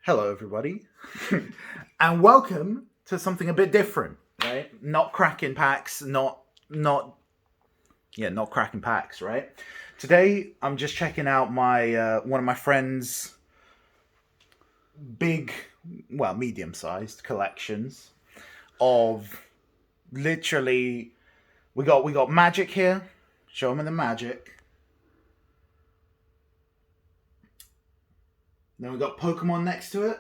Hello, everybody, and welcome to something a bit different, right? Not cracking packs, not cracking packs, right? Today, I'm just checking out my one of my friends' big, medium-sized collections of literally. We got magic here. Show them the magic. Then we got Pokemon next to it.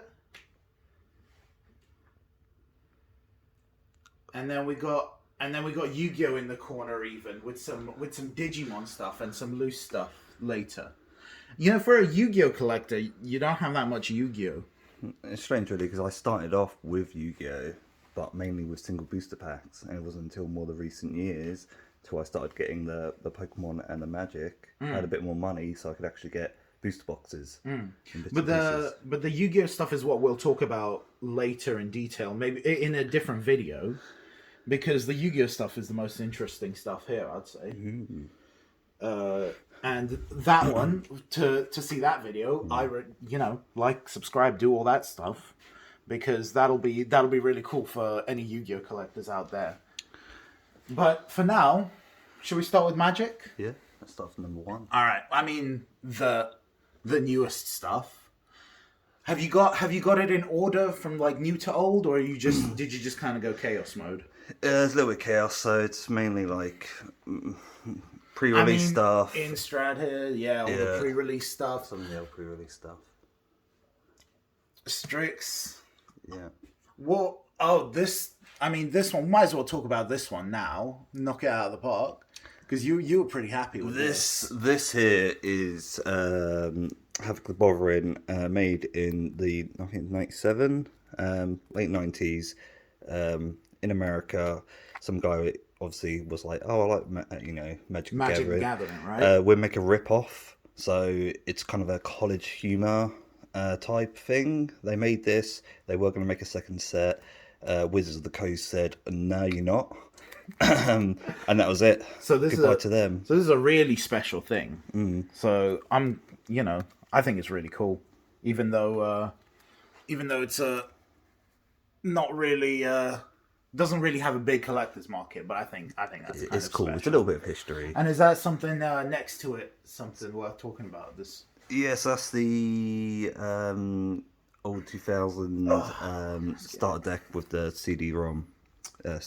And then we got Yu-Gi-Oh in the corner even with some Digimon stuff and some loose stuff later. You know, for a Yu-Gi-Oh collector, you don't have that much Yu-Gi-Oh. It's strange, really, because I started off with Yu-Gi-Oh, but mainly with single booster packs, and it wasn't until more the recent years till I started getting the Pokemon and the Magic. I had a bit more money, so I could actually get booster boxes. But the Yu-Gi-Oh stuff is what we'll talk about later in detail, maybe in a different video, because the Yu-Gi-Oh stuff is the most interesting stuff here, I'd say. And that one, to see that video, like, subscribe, do all that stuff, because that'll be really cool for any Yu-Gi-Oh collectors out there. But for now, should we start with Magic? Yeah, let's start from number one. All right. I mean the newest stuff. Have you got it in order from like new to old, or did you just kind of go chaos mode? It's a little bit chaos, so it's mainly like pre-release stuff. Instrad here, all the pre-release stuff. Some of the old pre-release stuff. Strix. Yeah. What? Oh, this one. Might as well talk about this one now. Knock it out of the park, because you were pretty happy with this. This here is Havoc the Bothering, made in the I think '97, late '90s, in America. Some guy obviously was like, "Oh, I like Magic the Gathering, right?" We'll make a rip-off, so it's kind of a college humor type thing. They made this. They were going to make a second set. Wizards of the Coast said, "No, you're not." And that was it. So this Goodbye to them. So this is a really special thing. So I think it's really cool, even though it's not really doesn't really have a big collector's market, but I think that's It's cool. special. It's a little bit of history. And is that something next to it? Something worth talking about? This. Yes, that's the old 2000 starter deck with the CD-ROM.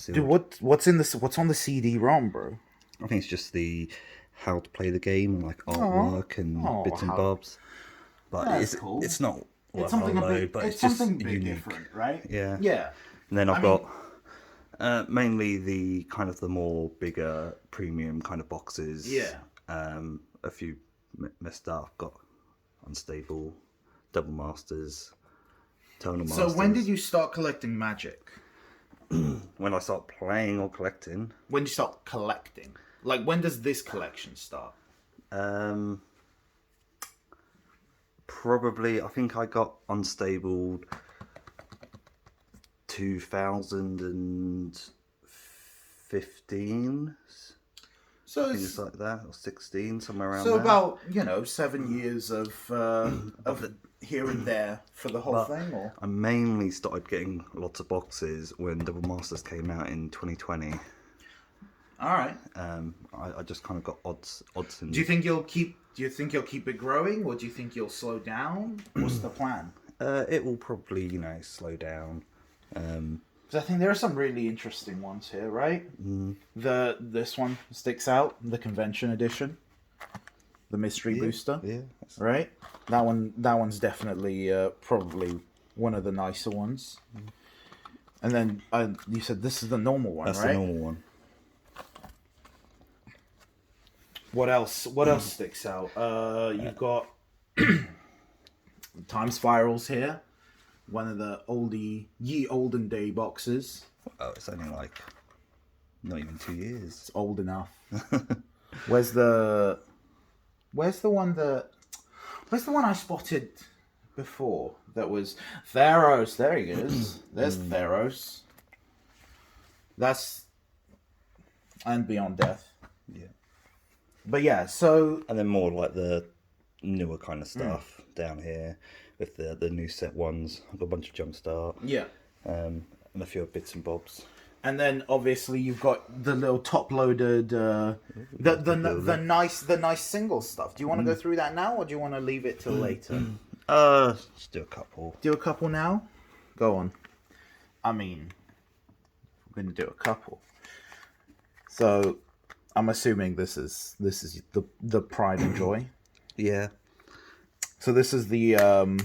Dude, what's on the CD-ROM, bro? I think it's just the how to play the game and like artwork and bits and bobs. But it's cool. It's not It's something a bit. but It's just something big unique. different, right? Yeah. Yeah. And then I've got mainly the kind of the more bigger premium kind of boxes. Yeah. A few messed up. Got Unstable, Double Masters, Tonal Masters. So when did you start collecting Magic? When I start playing or collecting. When did you start collecting? Like, when does this collection start? Probably, I think I got Unstable 2015. So Things like that, or 16, somewhere around so there. about 7 years of here and there for the whole thing, or I mainly started getting lots of boxes when Double Masters came out in 2020. all right. I just kind of got odds and. Do you think you'll keep it growing, or do you think you'll slow down? What's the plan? It will probably slow down. Because I think there are some really interesting ones here, right? This one sticks out, the convention edition, the mystery booster. Yeah. Right. That one's definitely probably one of the nicer ones. And then you said this is the normal one, That's right? the normal one. What else? What else sticks out? You've got Time Spirals here. One of the olden day boxes. Oh, it's only like not even 2 years. It's old enough. Where's the one I spotted before? That was Theros. There he is. There's Theros. And Beyond Death. Yeah. But yeah, so And then more like the newer kind of stuff down here with the new set ones. I've got a bunch of Jumpstart. Yeah. And a few bits and bobs. And then obviously you've got the little top-loaded, the nice single stuff. Do you want to go through that now, or do you want to leave it till later? Let's do a couple. Do a couple now. Go on. I mean, we're gonna do a couple. So, I'm assuming this is the pride and joy. Yeah. So this is the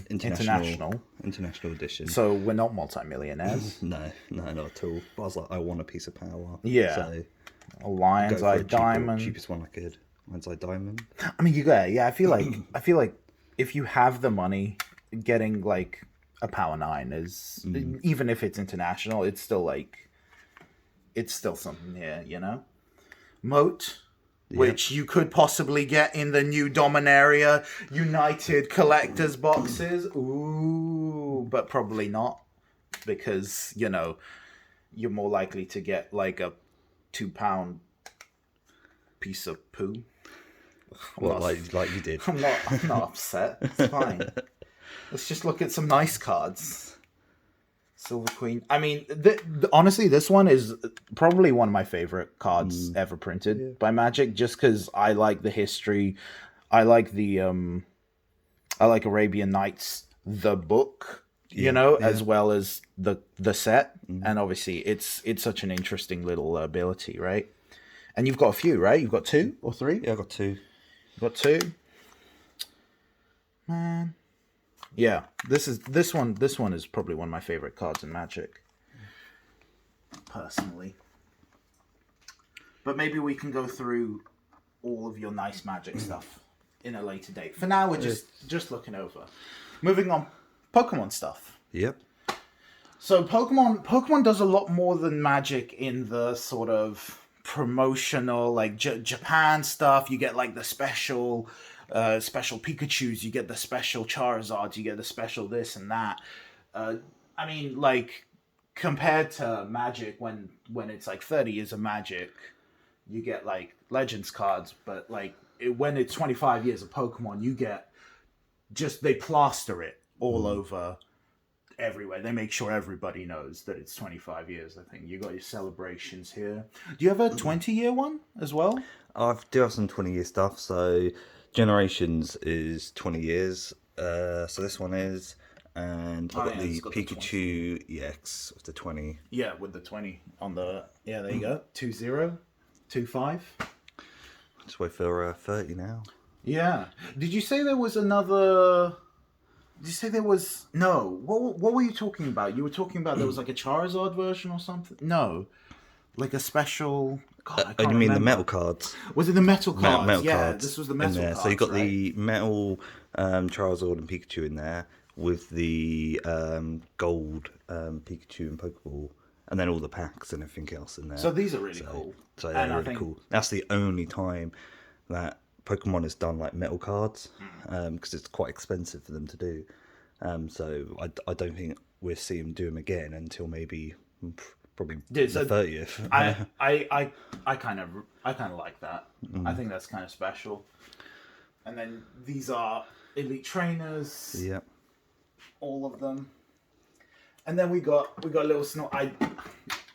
international edition. So we're not multi-millionaires. No, not at all. But I was like, I want a piece of power. Yeah. So A Lion's Eye Diamond. Cheapest one I could. Lion's Eye Diamond. I mean, you got. Yeah, I feel like if you have the money, getting like a Power 9 is even if it's international, it's still something here, you know. Moat. Which you could possibly get in the new Dominaria United collector's boxes. Ooh, but probably not. Because, you know, you're more likely to get like a £2 piece of poo. Like you did. I'm not upset. It's fine. Let's just look at some nice cards. Silver Queen. I mean, honestly, this one is probably one of my favorite cards ever printed by Magic, just because I like the history. I like the I like Arabian Nights, the book, as well as the set, and obviously it's such an interesting little ability, right? And you've got a few, right? You've got 2 or 3. Yeah, I got 2. You've got 2. Man. Yeah, this one is probably one of my favorite cards in Magic, personally. But maybe we can go through all of your nice Magic stuff in a later date. For now, we're just looking over. Moving on, Pokemon stuff. Yep. So Pokemon does a lot more than Magic in the sort of promotional, like Japan stuff. You get like the special Pikachus, you get the special Charizards, you get the special this and that. I mean, like, compared to Magic, when it's like 30 years of Magic, you get like Legends cards, but like when it's 25 years of Pokemon, you get they plaster it all over everywhere. They make sure everybody knows that it's 25 years. I think you got your celebrations here. Do you have a 20-year one as well? I do have some 20-year stuff. So Generations is 20 years. So this one is, and I've got the Pikachu EX with the 20. Yeah, with the 20 on the. Yeah, there you go. 20, 25. Just wait for 30 now. Yeah. Did you say there was another? Did you say there was no? What were you talking about? You were talking about there was like a Charizard version or something. No, like a special. God, I can't you mean remember. the metal cards? Was it the metal cards? Metal yeah, cards this was the metal cards. So you got right? the metal Charizard and Pikachu in there with the gold Pikachu and Pokeball, and then all the packs and everything else in there. So these are really cool. So they're really cool. That's the only time that Pokemon has done like metal cards, because it's quite expensive for them to do. So I don't think we'll see them do them again until maybe probably the 30th. I kind of like that. I think that's kind of special. And then these are Elite Trainers. Yep. All of them. And then we got a little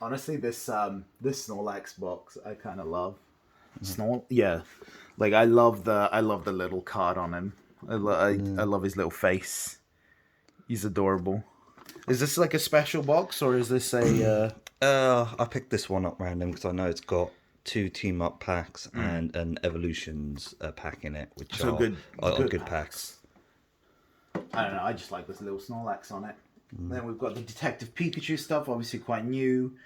honestly, this Snorlax box I kind of love. Yeah, like I love the little card on him. I love his little face. He's adorable. Is this like a special box, or is this a? I picked this one up random because I know it's got 2 team up packs and an evolutions pack in it, which are good packs. I don't know. I just like this little Snorlax on it. Then we've got the Detective Pikachu stuff, obviously quite new.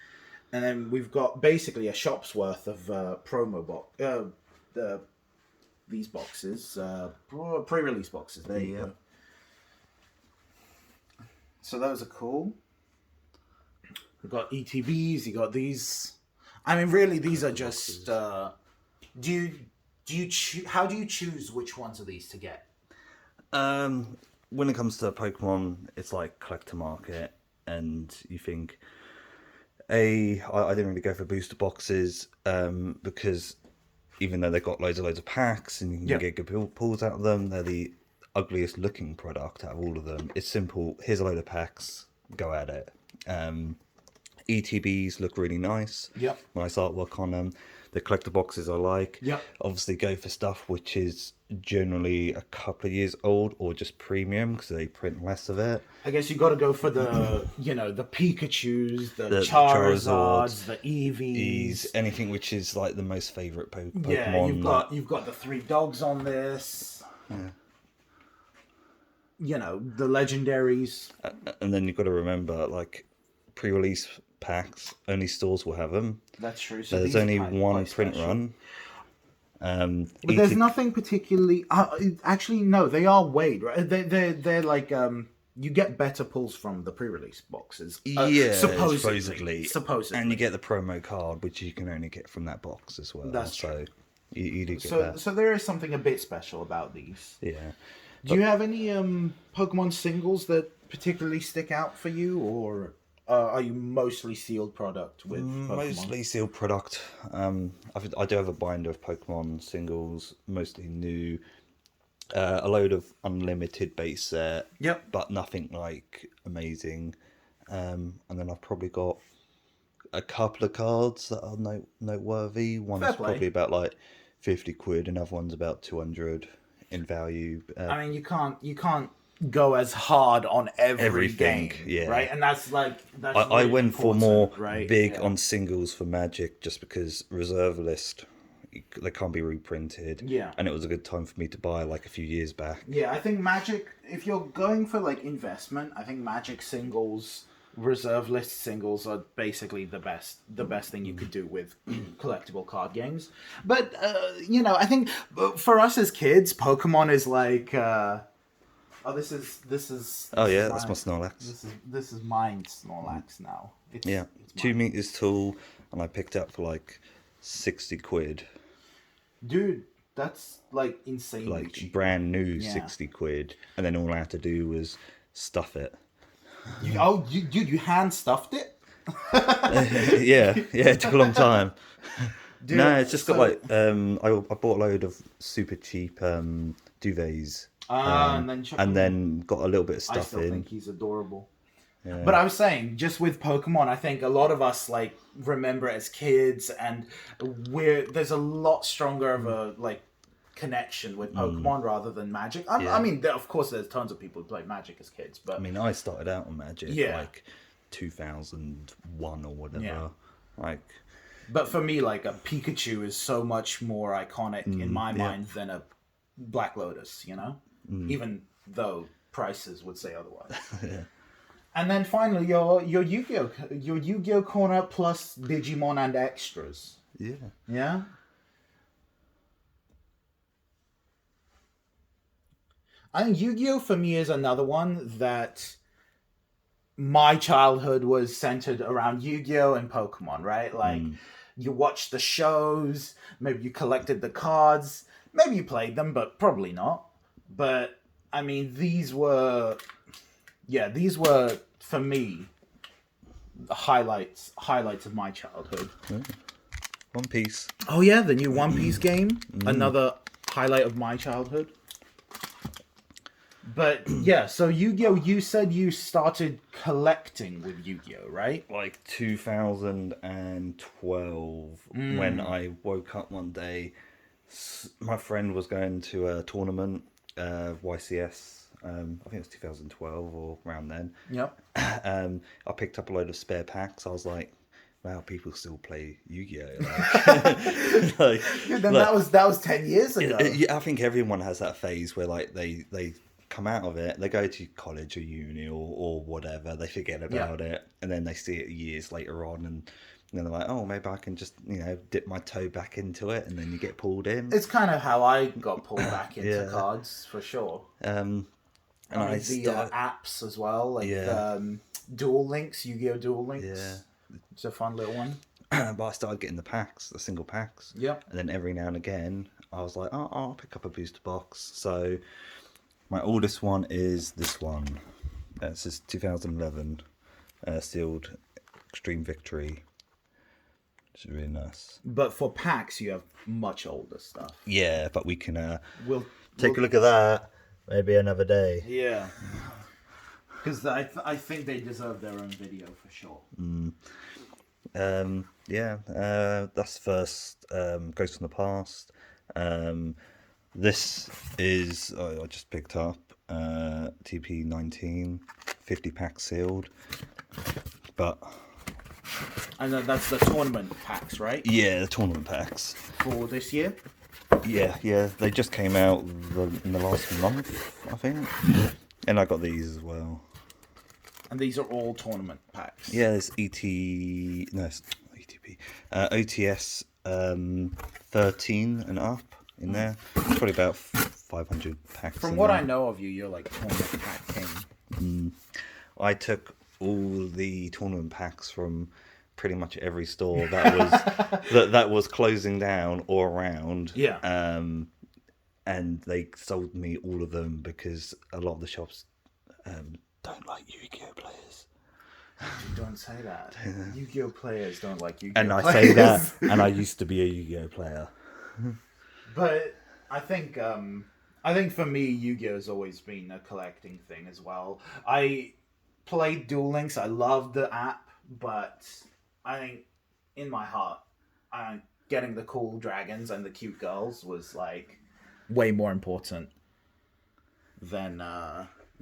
And then we've got basically a shop's worth of promo box. These boxes, pre-release boxes. There you go. So those are cool. We've got ETBs. You got these. I mean, really, these are just. How do you choose which ones of these to get? When it comes to Pokemon, it's like collector market, and you think, I didn't really go for booster boxes because even though they've got loads of packs and you can get good pulls out of them, they're the ugliest looking product out of all of them. It's simple. Here's a load of packs. Go at it. ETBs look really nice. Yep. Nice artwork on them. The collector boxes I like. Yep. Obviously go for stuff which is generally a couple of years old or just premium because they print less of it. I guess you got to go for the, the Pikachus, the Charizards, the Eevees. Anything which is like the most favourite Pokemon. Yeah, you've got the 3 dogs on this. Yeah. The legendaries. And then you've got to remember, like, pre-release packs, only stores will have them. That's true. So there's only one print run. But there's nothing particularly. Actually, no, they are weighed, right? They're like you get better pulls from the pre-release boxes. Supposedly. And you get the promo card, which you can only get from that box as well. That's true. You do get that. So there is something a bit special about these. Yeah. Do you have any Pokemon singles that particularly stick out for you, or are you mostly sealed product with Pokemon? Mostly sealed product. I do have a binder of Pokemon singles, mostly new. A load of unlimited base set. Yep. But nothing like amazing. And then I've probably got a couple of cards that are noteworthy. One's probably about like 50 quid, another one's about 200 in value. I mean, you can't go as hard on everything, game, yeah. Right? And that's I really went for more right? on singles for Magic just because reserve list, they can't be reprinted. Yeah. And it was a good time for me to buy like a few years back. Yeah, I think Magic, if you're going for like investment, I think Magic singles, reserve list singles are basically the best thing you could do with collectible card games. But I think for us as kids, Pokemon is like this is Oh yeah, that's my Snorlax. This is mine Snorlax now. It's 2 meters tall, and I picked up for like 60 quid. Dude, that's like insanely like cheap. Brand new 60 quid, and then all I had to do was stuff it. You hand stuffed it? yeah, it took a long time. Dude, no, it's just got like I bought a load of super cheap duvets, and then got a little bit of stuff I still in. think he's adorable. Yeah. But I was saying, just with Pokemon, I think a lot of us like remember it as kids, and there's a lot stronger of a like connection with Pokemon rather than Magic. I mean, of course, there's tons of people who play Magic as kids, but I mean, I started out on Magic like 2001 or whatever. Yeah. Like, but for me, like a Pikachu is so much more iconic in my mind than a Black Lotus. Even though prices would say otherwise. Yeah. And then finally, your Yu-Gi-Oh corner plus Digimon and extras. Yeah. Yeah. I think Yu-Gi-Oh for me is another one that my childhood was centered around Yu-Gi-Oh and Pokemon, right? Like you watched the shows, maybe you collected the cards, maybe you played them, but probably not. But I mean, these were for me the highlights of my childhood. One Piece. Oh yeah, the new One Piece game, another highlight of my childhood. But yeah, so Yu-Gi-Oh, you said you started collecting with Yu-Gi-Oh, right? Like 2012, when I woke up one day, my friend was going to a tournament, YCS. I think it was 2012 or around then. Yep. I picked up a load of spare packs. I was like, wow, people still play Yu-Gi-Oh. That was 10 years ago. I think everyone has that phase where like they come out of it, they go to college or uni or whatever, they forget about it, and then they see it years later on, and then they're like, oh, maybe I can just dip my toe back into it, and then you get pulled in. It's kind of how I got pulled back into cards, for sure. And the apps as well, like Duel Links, Yu-Gi-Oh! Duel Links. Yeah. It's a fun little one. But I started getting the single packs. Yep. And then every now and again, I was like, oh, I'll pick up a booster box. So my oldest one is this one. This is 2011, sealed Extreme Victory. which is really nice. But for packs, you have much older stuff. Yeah, but we can We'll take a look at that maybe another day. Yeah. Because I think they deserve their own video for sure. That's the first Ghost from the Past. This is I just picked up TP19 50 pack sealed, but And that's the tournament packs, right? yeah, the tournament packs For this year. yeah they just came out in the last month, I think, and I got these as well. And these are all tournament packs. Yeah, there's it's not ETP, OTS 13 and up in there. It's probably about 500 packs. From what I know of you, you're like tournament pack king. I took all the tournament packs from pretty much every store that was that was closing down or around. Yeah. And they sold me all of them because a lot of the shops don't like Yu-Gi-Oh players. Don't say that. Yu-Gi-Oh players don't like Yu-Gi-Oh And I players. say that, and I used to be a Yu-Gi-Oh player. But I think for me, Yu-Gi-Oh has always been a collecting thing as well. I played Duel Links. I loved the app, but I think in my heart, getting the cool dragons and the cute girls was like way more important than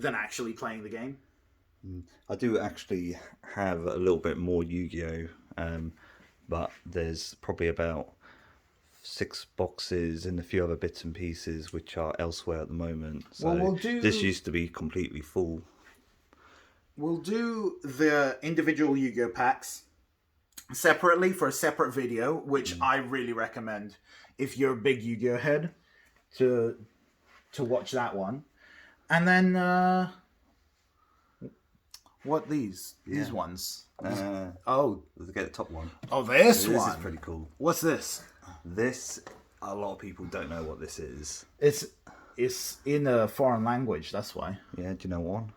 actually playing the game. I do actually have a little bit more Yu-Gi-Oh, but there's probably about 6 boxes and a few other bits and pieces which are elsewhere at the moment. So this used to be completely full. We'll do the individual Yu-Gi-Oh packs separately for a separate video, which I really recommend if you're a big Yu-Gi-Oh head to watch that one. And then what these ones? Let's get the top one. Oh, this This one. is pretty cool. What's this? This, a lot of people don't know what this is. It's in a foreign language. That's why. Yeah, do you know one?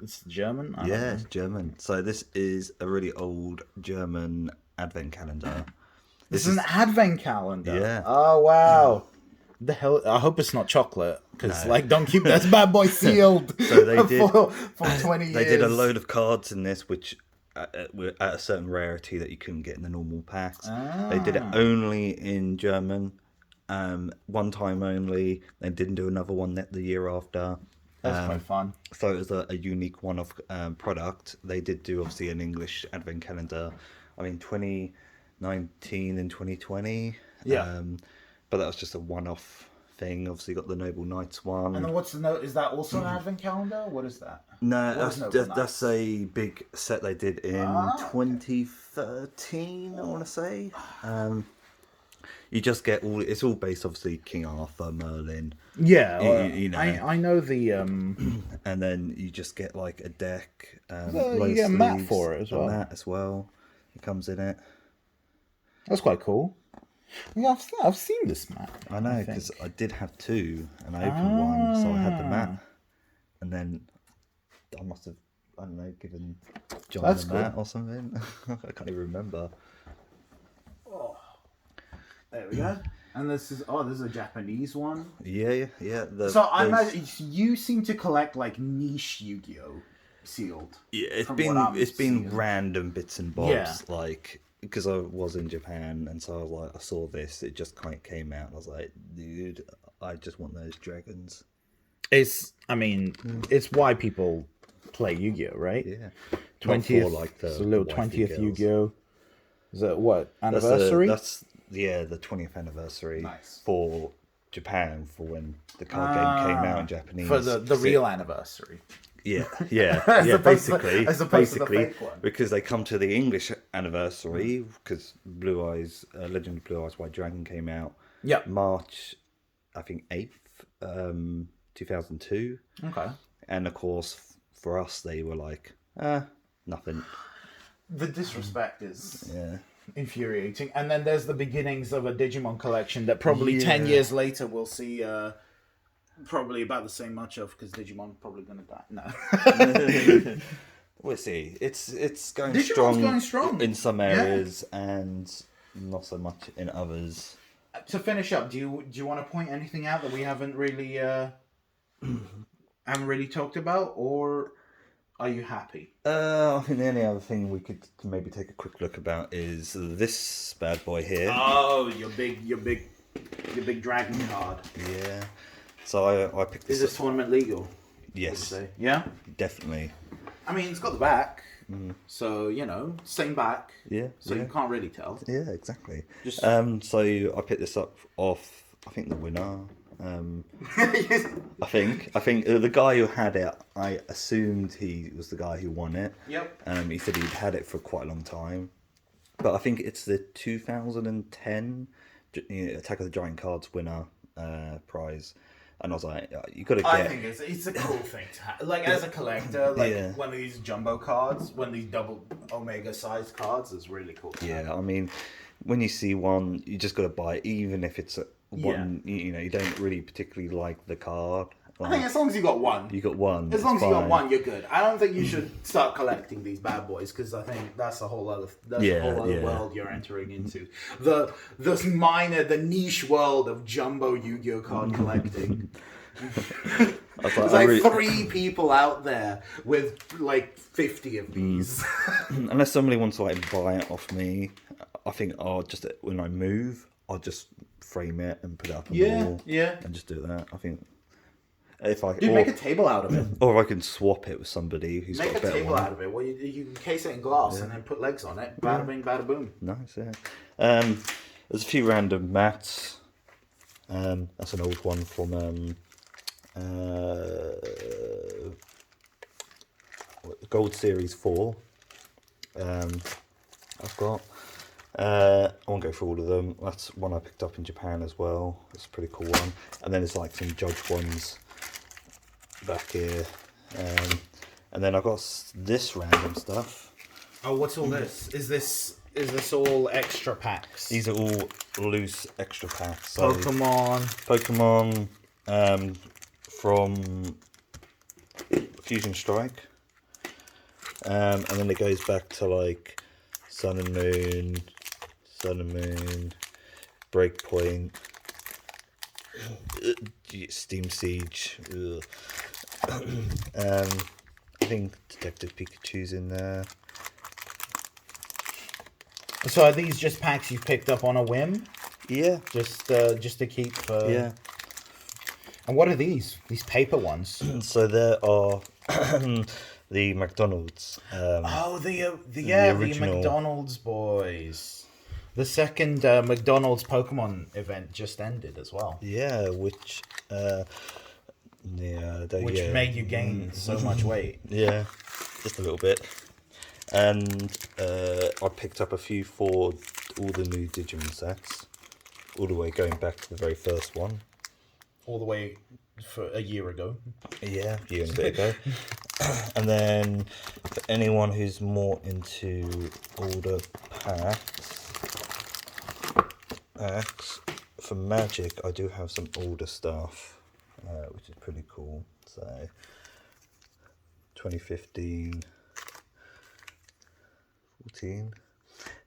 It's German. I don't Yeah, know. it's German. So this is a really old German advent calendar. This is an advent calendar. Yeah. Oh wow. The hell! I hope it's not chocolate, because don't keep that bad boy sealed. So they did for 20 years. They did a load of cards in this, which were at a certain rarity that you couldn't get in the normal packs. They did it only in German, one time only. They didn't do another one the year after. That's quite fun. So it was a unique one-off product. They did do obviously an English advent calendar. I mean, 2019 and 2020. Yeah. But that was just a one-off thing. Obviously, got the Noble Knights one. And then what's the note? Is that also an advent calendar? What is that? No, that's a big set they did in 2013, I want to say. You just get all... It's all based, obviously, King Arthur, Merlin. Yeah, you know. I know the... And then you just get, like, a deck. you get a mat for it as well. A mat as well. It comes in it. That's quite cool. Yeah, I've seen this mat. I know, because I did have 2, and I opened one, so I had the mat. And then I must have, I don't know, given John the mat or something. I can't even remember. Oh. There we go. And this is a Japanese one. Yeah. So I imagine you seem to collect like niche Yu-Gi-Oh sealed. Yeah, it's been random bits and bobs, like, because I was in Japan, and so I was like, I saw this, it just kind of came out, and I was like, dude, I just want those dragons. It's why people play Yu-Gi-Oh, right? Yeah. 20th, like it's a little 20th girls. Yu-Gi-Oh. Is that what, anniversary? That's the 20th anniversary for Japan, for when the card game came out in Japanese. For the real anniversary. Yeah, basically, to the fake one. Because they come to the English anniversary, because Legend of Blue Eyes White Dragon came out. Yeah, March, I think 8th, 2002. Okay. And of course, for us, they were like, nothing. The disrespect is infuriating. And then there's the beginnings of a Digimon collection that probably 10 years later we'll see. Probably about the same much of, because Digimon probably gonna die. No. We'll see. It's going Digimon's strong, going strong in some areas, and not so much in others. To finish up, do you want to point anything out that we haven't really talked about, or are you happy? I think the only other thing we could maybe take a quick look about is this bad boy here. Oh, your big dragon card. Yeah. So I picked this. Is this tournament legal? Yes. Yeah. Definitely. I mean, it's got the back, so same back. Yeah. So you can't really tell. Yeah, exactly. Just So I picked this up off, I think, the winner. I think the guy who had it, I assumed he was the guy who won it. Yep. He said he'd had it for quite a long time, but I think it's the 2010 Attack of the Giant Cards winner prize. And I was like, you got to get. I think it's a cool thing to have. Like, as a collector, like one of these jumbo cards, one of these double Omega sized cards is really cool. Yeah, I mean, when you see one, you just got to buy it, even if it's one. You don't really particularly like the card. I think as long as you got one. You got one. As long as you got one, you're good. I don't think you should start collecting these bad boys, because I think that's a whole other world you're entering into. The niche world of jumbo Yu-Gi-Oh card collecting. There's like 3 people out there with like 50 of these. Unless somebody wants to like buy it off me, I think I'll just, when I move, I'll just frame it and put it up on the wall. Yeah. And just do that. I think. If I make a table out of it, or I can swap it with somebody who's got a better one. Make a table out of it. Well, you can case it in glass and then put legs on it. Bada bing, bada boom. Nice. Yeah. There's a few random mats. That's an old one from Gold Series 4. I've got. I won't go through all of them. That's one I picked up in Japan as well. It's a pretty cool one. And then there's like some Judge ones back here. And then I've got this random stuff. Oh, what's all this? Is this all extra packs? These are all loose extra packs. So Pokemon from Fusion Strike. And then it goes back to like Sun and Moon, Breakpoint, Steam Siege. I think Detective Pikachu's in there. So are these just packs you've picked up on a whim? Yeah. Just to keep. Yeah. And what are these? These paper ones? So there are the McDonald's. The McDonald's boys. The second McDonald's Pokemon event just ended as well. Yeah, which made you gain so much weight. Yeah, just a little bit. And I picked up a few for all the new Digimon sets, all the way going back to the very first one. All the way for a year ago. Yeah, a year and a bit ago. And then for anyone who's more into older packs, for Magic, I do have some older stuff, which is pretty cool. So 2015, 14,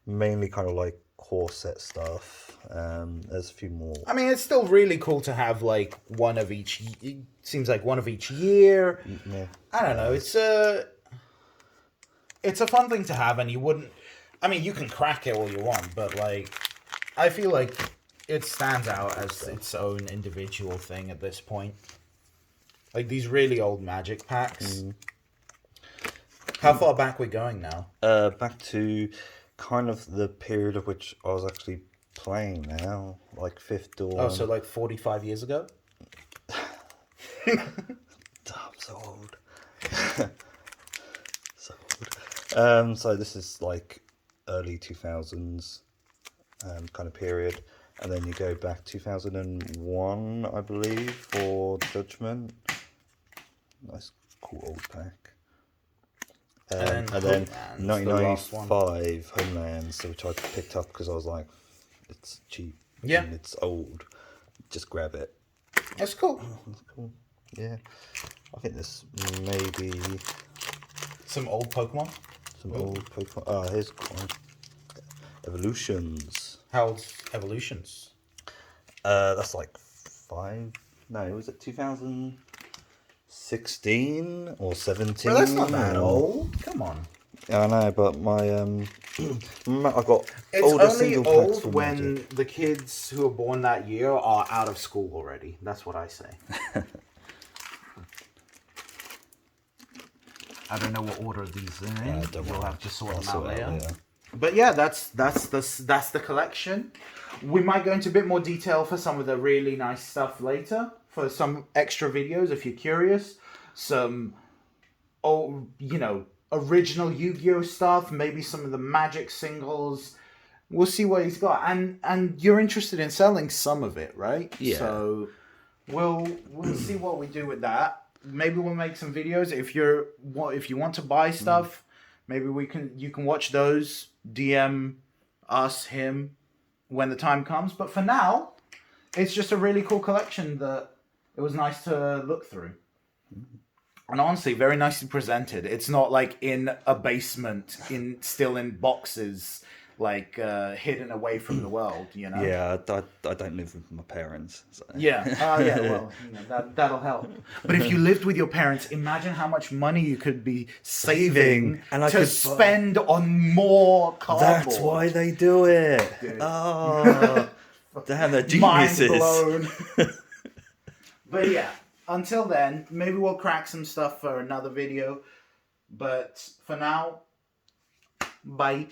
mainly kind of like core set stuff. There's a few more. I mean, it's still really cool to have like one of each. It seems like one of each year. Yeah. I don't know. It's a fun thing to have, and you wouldn't. I mean, you can crack it all you want, but like, I feel like it stands out as its own individual thing at this point. Like these really old Magic packs. How far back we going now? Back to kind of the period of which I was actually playing now, like 5th Dawn. Oh, so like 45 years ago? I'm so old. So old. So this is like early 2000s kind of period. And then you go back 2001, I believe, for Judgment. Nice, cool old pack. And then 1995 Homelands, which I picked up because I was like, it's cheap. Yeah. And it's old. Just grab it. That's cool. That's cool. Yeah. I think this maybe some old Pokemon. Old Pokemon. Oh, here's one. Evolutions. How old's Evolutions? That's like 5. No, was it 2016 or 17? Well, that's not that old. Come on. Yeah, I know, but my I've got It's older only single packs old from when Magic. the kids who are born that year are out of school already. That's what I say. I don't know what order these are in. Don't You'll worry. have to sort I'll them out sort it later. out later. But yeah, that's the collection. We might go into a bit more detail for some of the really nice stuff later, for some extra videos if you're curious. Some, original Yu-Gi-Oh stuff, maybe some of the Magic singles. We'll see what he's got, and you're interested in selling some of it, right? Yeah. So we'll see what we do with that. Maybe we'll make some videos if you want to buy stuff. Maybe you can watch those. DM us, him, when the time comes. But for now, it's just a really cool collection that it was nice to look through. And honestly, very nicely presented. It's not like in a basement, still in boxes, like hidden away from the world. Yeah, I don't live with my parents. So. Yeah. Yeah. Well, that'll help. But if you lived with your parents, imagine how much money you could be saving And I to could spend on more cardboard. That's why they do it. Dude. Oh, damn, they're Mind geniuses. blown. But yeah, until then, maybe we'll crack some stuff for another video. But for now, bye.